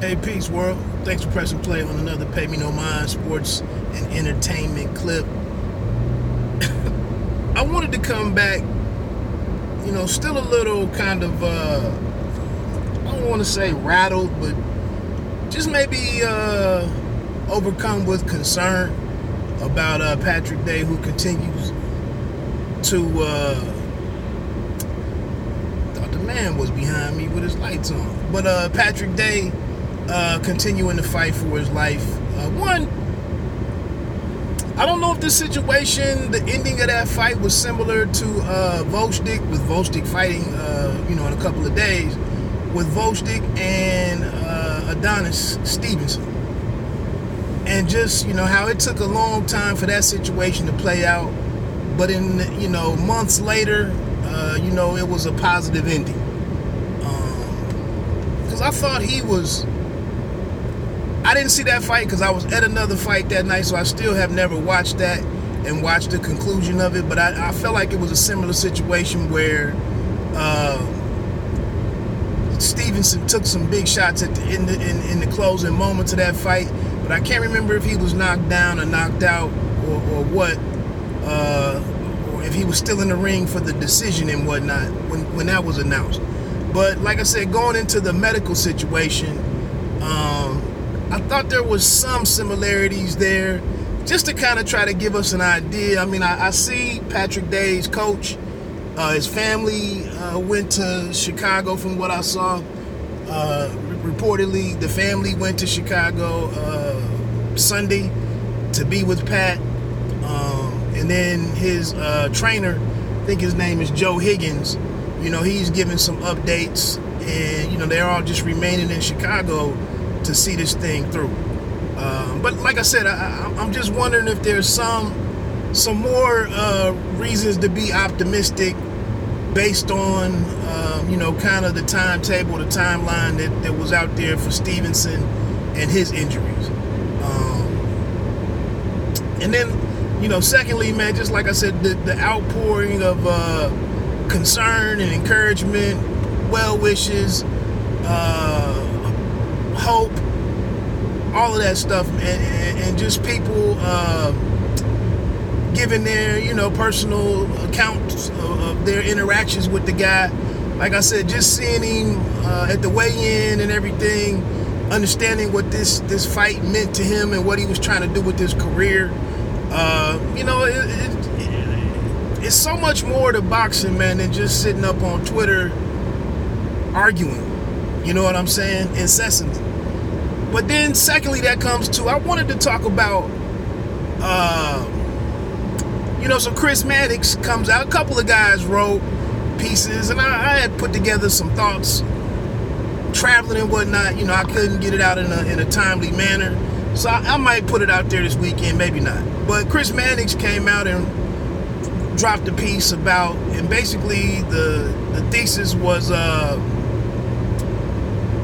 Hey, peace, world. Thanks for pressing play on another Pay Me No Mind sports and entertainment clip. I wanted to come back, still a little kind of, I don't want to say rattled, but just maybe overcome with concern about Patrick Day, who continues to, thought the man was behind me with his lights on. But Patrick Day continuing to fight for his life. I don't know if this situation, the ending of that fight was similar to Volchdik, with Volchdik fighting, in a couple of days, with Volchdik and Adonis Stevenson. And just, how it took a long time for that situation to play out. But in, months later, it was a positive ending. Because I thought I didn't see that fight because I was at another fight that night, so I still have never watched that and watched the conclusion of it. But I felt like it was a similar situation where Stevenson took some big shots at the end in the closing moments of that fight. But I can't remember if he was knocked down or knocked out or what, or if he was still in the ring for the decision and whatnot when that was announced. But like I said, going into the medical situation, I thought there was some similarities there, just to kind of try to give us an idea. I mean, I see Patrick Day's coach, his family went to Chicago from what I saw. Reportedly, the family went to Chicago Sunday to be with Pat. And then his trainer, I think his name is Joe Higgins, he's giving some updates. And, they're all just remaining in Chicago to see this thing through. But like I said, I'm just wondering if there's some more reasons to be optimistic based on, kind of the timetable, the timeline that was out there for Stevenson and his injuries. And then, secondly, man, just like I said, the outpouring of concern and encouragement, well wishes, hope, all of that stuff, and just people giving their, personal accounts of their interactions with the guy. Like I said, just seeing him at the weigh-in and everything, understanding what this fight meant to him and what he was trying to do with his career. It's so much more to boxing, man, than just sitting up on Twitter arguing. You know what I'm saying? Incessantly. But then, secondly, that comes to, I wanted to talk about, so Chris Mannix comes out. A couple of guys wrote pieces, and I had put together some thoughts, traveling and whatnot. I couldn't get it out in a timely manner. So I might put it out there this weekend, maybe not. But Chris Mannix came out and dropped a piece about, and basically the thesis was,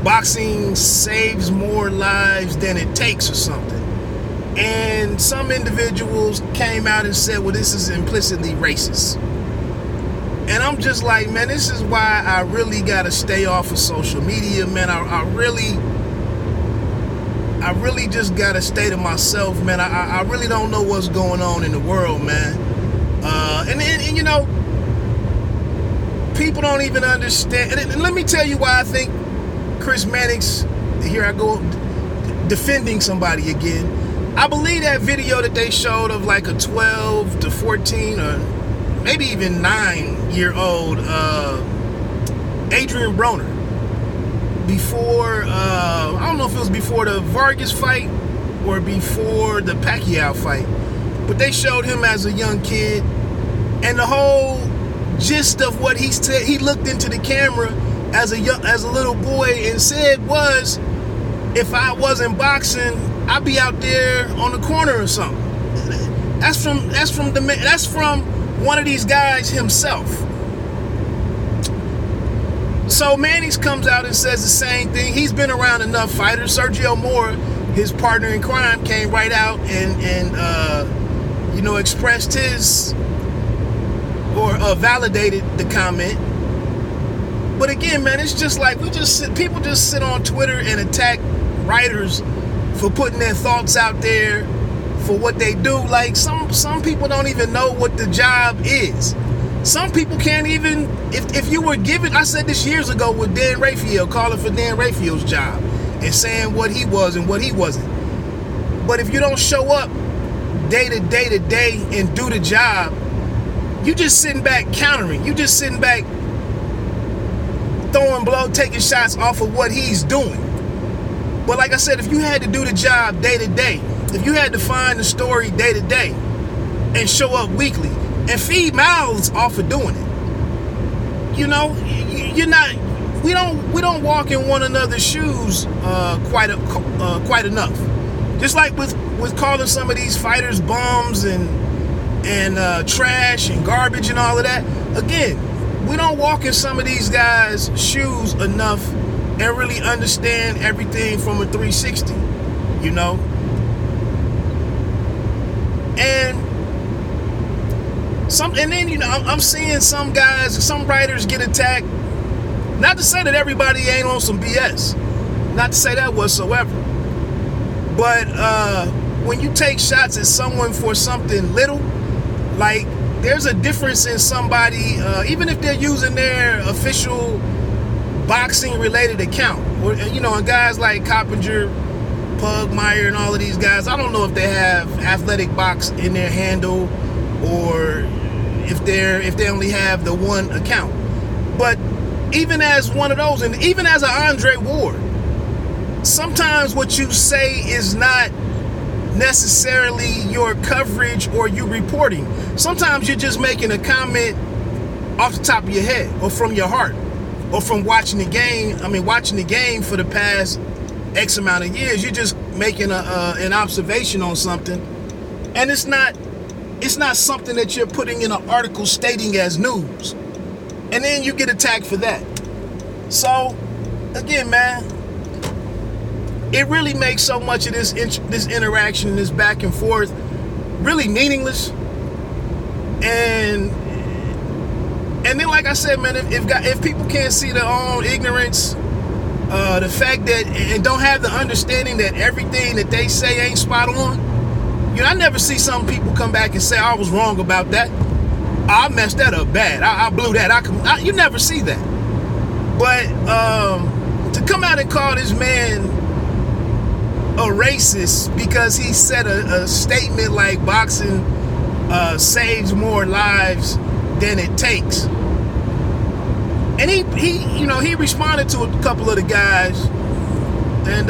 boxing saves more lives than it takes or something. And some individuals came out and said, well, this is implicitly racist. And I'm just like, man, this is why I really got to stay off of social media, man. I really just got to stay to myself, man. I really don't know what's going on in the world, man. And people don't even understand. And let me tell you why I think Chris Mannix, here I go defending somebody again. I believe that video that they showed of like a 12 to 14 or maybe even 9-year-old Adrian Broner, before, I don't know if it was before the Vargas fight or before the Pacquiao fight, but they showed him as a young kid, and the whole gist of what he said, he looked into the camera as a little boy and said was, if I wasn't boxing, I'd be out there on the corner or something. That's from one of these guys himself. So Mannix comes out and says the same thing. He's been around enough fighters. Sergio Moore, his partner in crime, came right out and expressed his, or validated the comment. But again, man, it's just like people just sit on Twitter and attack writers for putting their thoughts out there for what they do. Like some people don't even know what the job is. Some people can't even, if you were given, I said this years ago with Dan Raphael, calling for Dan Raphael's job and saying what he was and what he wasn't. But if you don't show up day to day and do the job, you just sitting back countering. You just sitting back taking shots off of what he's doing. But like I said, if you had to do the job day to day, if you had to find the story day to day and show up weekly and feed mouths off of doing it, you know, you're not. We don't walk in one another's shoes quite enough. Just like with calling some of these fighters bums and trash and garbage and all of that. Again, we don't walk in some of these guys' shoes enough and really understand everything from a 360, you know. And then, you know, I'm seeing some guys, some writers get attacked. Not to say that everybody ain't on some BS. Not to say that whatsoever. But when you take shots at someone for something little, like there's a difference in somebody, even if they're using their official boxing related account, or, you know, and guys like Coppinger, Pugmire, and all of these guys, I don't know if they have Athletic Box in their handle or if they only have the one account. But even as one of those, and even as an Andre Ward, sometimes what you say is not necessarily your coverage or you reporting. Sometimes you're just making a comment off the top of your head or from your heart or from watching the game. I mean, watching the game for the past X amount of years, you're just making an observation on something, and it's not something that you're putting in an article stating as news, and then you get attacked for that. So again, man, it really makes so much of this interaction, this back and forth, really meaningless. And then, like I said, man, if people can't see their own ignorance, the fact that, and don't have the understanding that everything that they say ain't spot on, you know, I never see some people come back and say I was wrong about that. I messed that up bad. I blew that. You never see that. But to come out and call this man a racist because he said a statement like boxing saves more lives than it takes, and he responded to a couple of the guys, and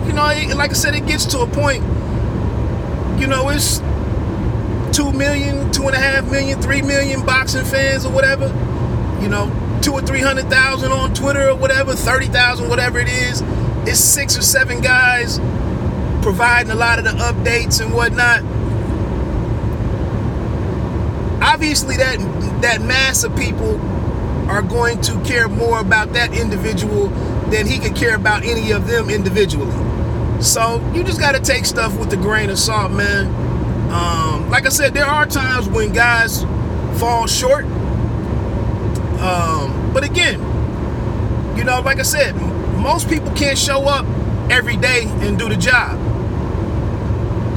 you know, like I said, it gets to a point, you know, it's 2 million, 2.5 million, 3 million boxing fans or whatever, you know, 200,000 or 300,000 on Twitter or whatever, 30,000, whatever it is. It's 6 or 7 guys providing a lot of the updates and whatnot. Obviously, that mass of people are going to care more about that individual than he could care about any of them individually. So you just got to take stuff with a grain of salt, man. Like I said, there are times when guys fall short. But again, you know, like I said, most people can't show up every day and do the job.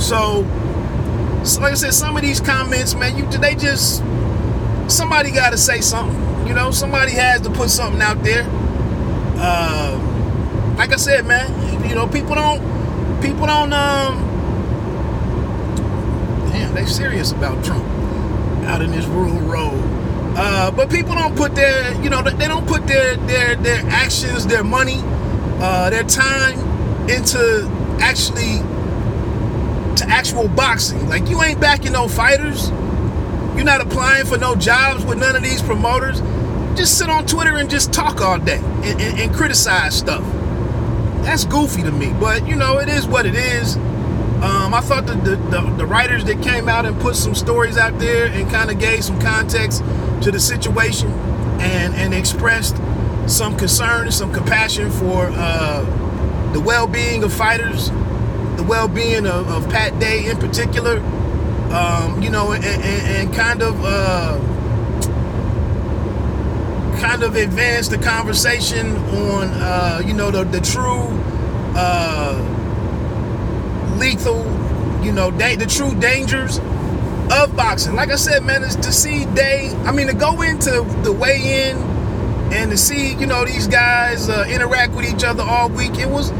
So like I said, some of these comments, man, somebody got to say something. You know, somebody has to put something out there. Like I said, man, you know, people don't. Damn, they serious about Trump out in this rural road. But people don't put their, you know, they don't put their actions, their money, their time into actual boxing. Like, you ain't backing no fighters. You're not applying for no jobs with none of these promoters. Just sit on Twitter and just talk all day and criticize stuff. That's goofy to me, but you know, it is what it is. I thought that the writers that came out and put some stories out there and kind of gave some context to the situation and expressed some concern and some compassion for the well-being of fighters, the well-being of Pat Day in particular, you know, and kind of advance the conversation on, you know, the true lethal, the true dangers of boxing. Like I said, man, is to see to go into the weigh-in and to see, these guys interact with each other all week. It was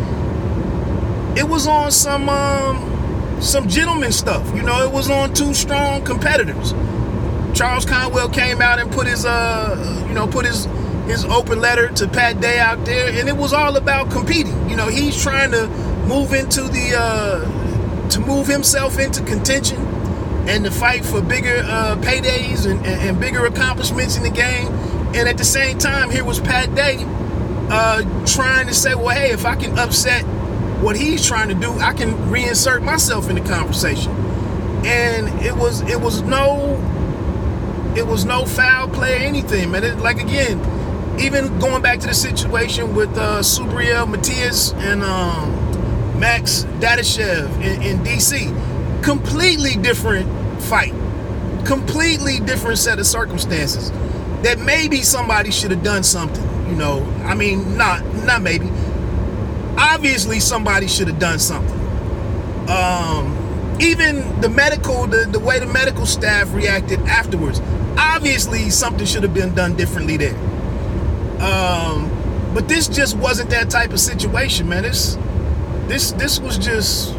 on some gentleman stuff. It was on two strong competitors. Charles Conwell came out and put his open letter to Pat Day out there, and it was all about competing. He's trying to move into to move himself into contention and to fight for bigger paydays and bigger accomplishments in the game. And at the same time, here was Pat Day trying to say, well, hey, if I can upset what he's trying to do, I can reinsert myself in the conversation. And it was no foul play or anything, man. Again, even going back to the situation with Subriel Matias and Max Dadashev in DC, completely different fight, completely different set of circumstances. That maybe somebody should have done something, not maybe. Obviously, somebody should have done something. Even the way the medical staff reacted afterwards, obviously something should have been done differently there. But this just wasn't that type of situation, man. This was just,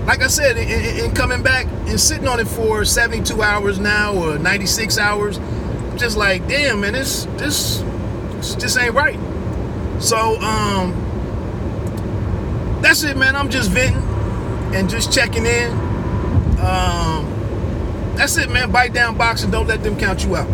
like I said, in coming back and sitting on it for 72 hours now or 96 hours, just like, damn, man, this just ain't right. So that's it, man. I'm just venting and just checking in. That's it, man. Bite down boxing. Don't let them count you out.